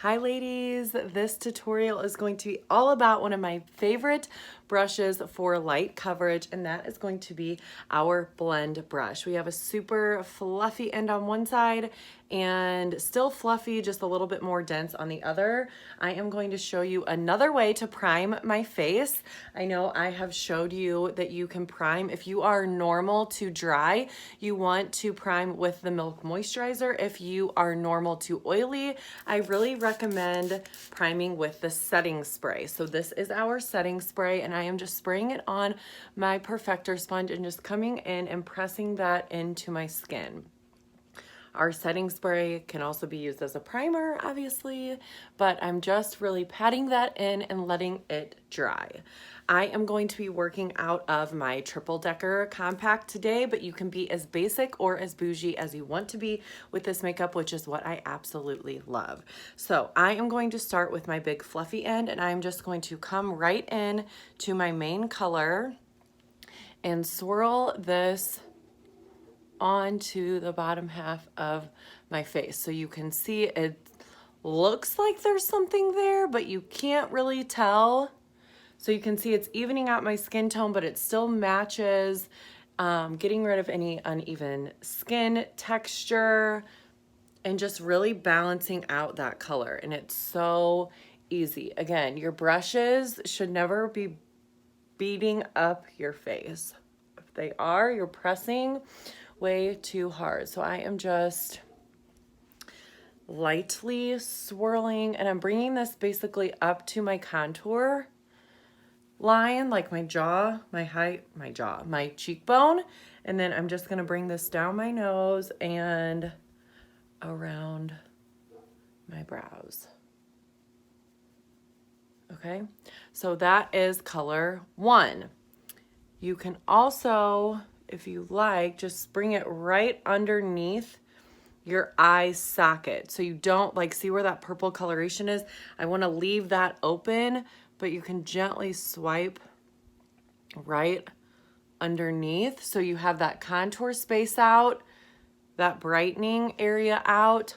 Hi ladies, this tutorial is going to be all about one of my favorite brushes for light coverage, and that is going to be our blend brush. We have a super fluffy end on one side and still fluffy, just a little bit more dense on the other. I am going to show you another way to prime my face. I know I have showed you that you can prime if you are normal to dry. You want to prime with the Milk Moisturizer. If you are normal to oily, I really recommend priming with the setting spray. So this is our setting spray, and I am just spraying it on my Perfector sponge and just coming in and pressing that into my skin. Our setting spray can also be used as a primer, obviously, but I'm just really patting that in and letting it dry. I am going to be working out of my triple decker compact today, but you can be as basic or as bougie as you want to be with this makeup, which is what I absolutely love. So I am going to start with my big fluffy end, and I'm just going to come right in to my main color and swirl this onto the bottom half of my face. So you can see it looks like there's something there, but you can't really tell. So you can see it's evening out my skin tone, but it still matches, getting rid of any uneven skin texture and just really balancing out that color. And it's so easy. Again, your brushes should never be beating up your face. If they are, you're pressing way too hard. So I am just lightly swirling, and I'm bringing this basically up to my contour line, like my jaw, my cheekbone. And then I'm just gonna bring this down my nose and around my brows. Okay, so that is color one. You can also, if you like, just bring it right underneath your eye socket. So you don't see where that purple coloration is. I want to leave that open, but you can gently swipe right underneath. So you have that contour space out, that brightening area out,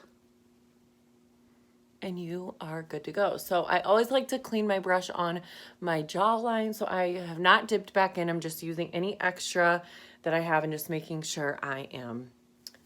and you are good to go. So I always like to clean my brush on my jawline. So I have not dipped back in. I'm just using any extra that I have and just making sure I am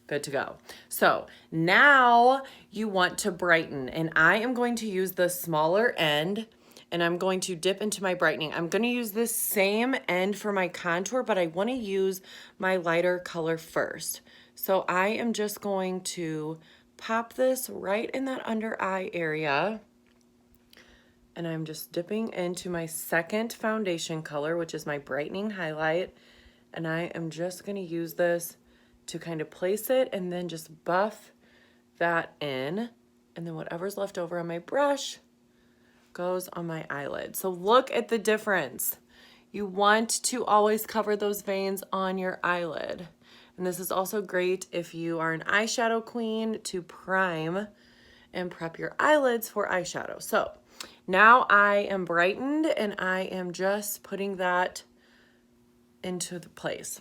good to go. So now you want to brighten, and I am going to use the smaller end, and I'm going to dip into my brightening. I'm going to use this same end for my contour, but I want to use my lighter color first. So I am just going to pop this right in that under eye area, and I'm just dipping into my second foundation color, which is my brightening highlight, and I am just going to use this to kind of place it and then just buff that in, and then whatever's left over on my brush goes on my eyelid. So look at the difference. You want to always cover those veins on your eyelid. And this is also great if you are an eyeshadow queen to prime and prep your eyelids for eyeshadow. So now I am brightened, and I am just putting that into the place.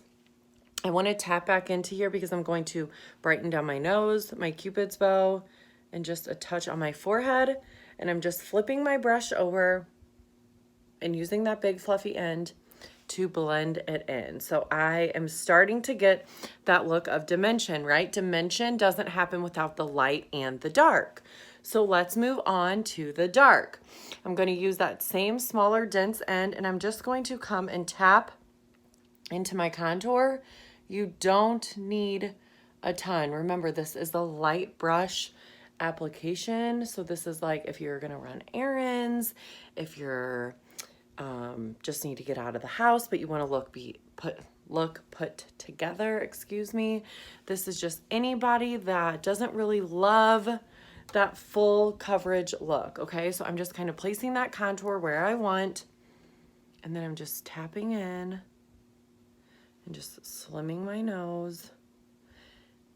I want to tap back into here because I'm going to brighten down my nose, my Cupid's bow, and just a touch on my forehead. And I'm just flipping my brush over and using that big fluffy end to blend it in. So I am starting to get that look of dimension, right? Dimension doesn't happen without the light and the dark. So let's move on to the dark. I'm going to use that same smaller dense end, and I'm just going to come and tap into my contour. You don't need a ton. Remember, this is the light brush application. So this is like if you're gonna run errands, if you're just need to get out of the house, but you want to look put together, excuse me. This is just anybody that doesn't really love that full coverage look, okay? So I'm just kind of placing that contour where I want, and then I'm just tapping in and just slimming my nose,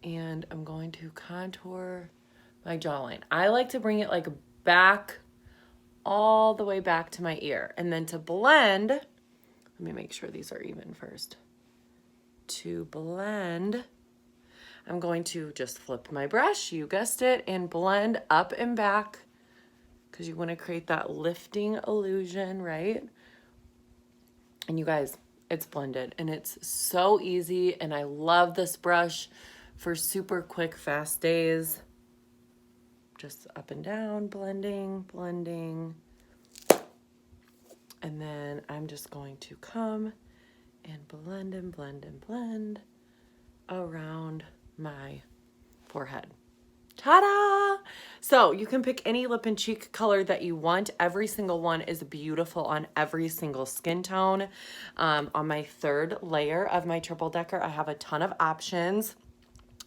and I'm going to contour my jawline. I like to bring it like back, all the way back to my ear. And then to blend, let me make sure these are even first. To blend, I'm going to just flip my brush, you guessed it, and blend up and back because you want to create that lifting illusion, right? And you guys, it's blended and it's so easy. And I love this brush for super quick, fast days. Just up and down, blending, blending. And then I'm just going to come and blend and blend and blend around my forehead. Ta-da! So you can pick any lip and cheek color that you want. Every single one is beautiful on every single skin tone. On my third layer of my triple decker, I have a ton of options.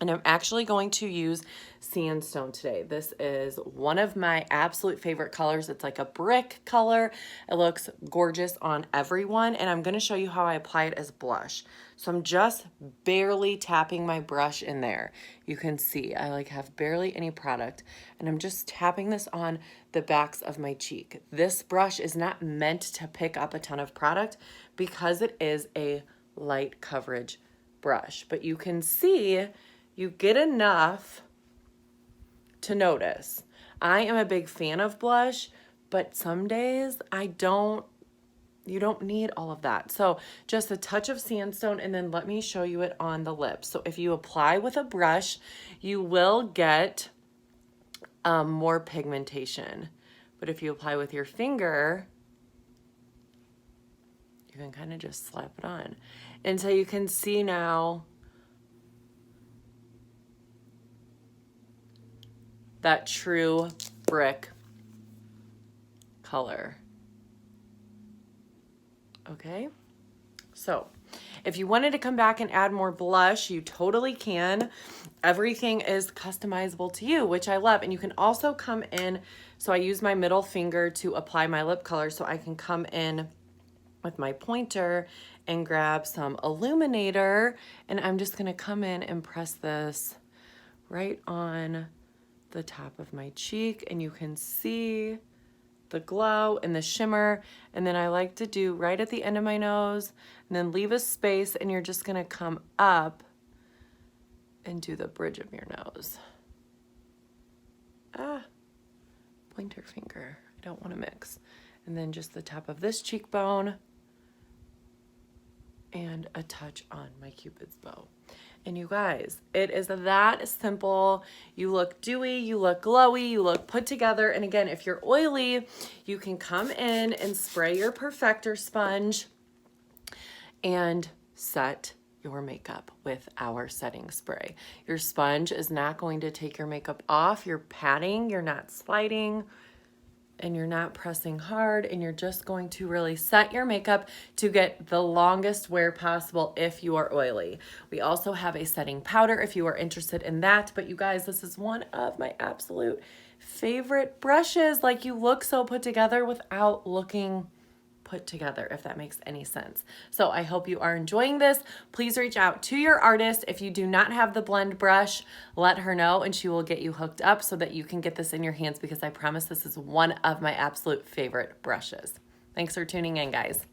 And I'm actually going to use sandstone today. This is one of my absolute favorite colors. It's like a brick color. It looks gorgeous on everyone. And I'm going to show you how I apply it as blush. So I'm just barely tapping my brush in there. You can see I like have barely any product. And I'm just tapping this on the backs of my cheek. This brush is not meant to pick up a ton of product because it is a light coverage brush. But you can see you get enough to notice. I am a big fan of blush, but some days you don't need all of that. So just a touch of sandstone, and then let me show you it on the lips. So if you apply with a brush, you will get more pigmentation. But if you apply with your finger, you can kind of just slap it on. And so you can see now that true brick color. Okay, so if you wanted to come back and add more blush, you totally can. Everything is customizable to you, which I love. And you can also come in, so I use my middle finger to apply my lip color, so I can come in with my pointer and grab some illuminator, and I'm just gonna come in and press this right on the top of my cheek, and you can see the glow and the shimmer. And then I like to do right at the end of my nose and then leave a space, and you're just gonna come up and do the bridge of your nose. Pointer finger, I don't want to mix. And then just the top of this cheekbone and a touch on my Cupid's bow. And you guys, it is that simple. You look dewy, you look glowy, you look put together. And again, if you're oily, you can come in and spray your perfector sponge and set your makeup with our setting spray. Your sponge is not going to take your makeup off. You're patting, you're not sliding, and you're not pressing hard, and you're just going to really set your makeup to get the longest wear possible if you are oily. We also have a setting powder if you are interested in that. But you guys, this is one of my absolute favorite brushes. Like, you look so put together without looking put together, if that makes any sense. So I hope you are enjoying this. Please reach out to your artist. If you do not have the blend brush, let her know and she will get you hooked up so that you can get this in your hands, because I promise this is one of my absolute favorite brushes. Thanks for tuning in, guys.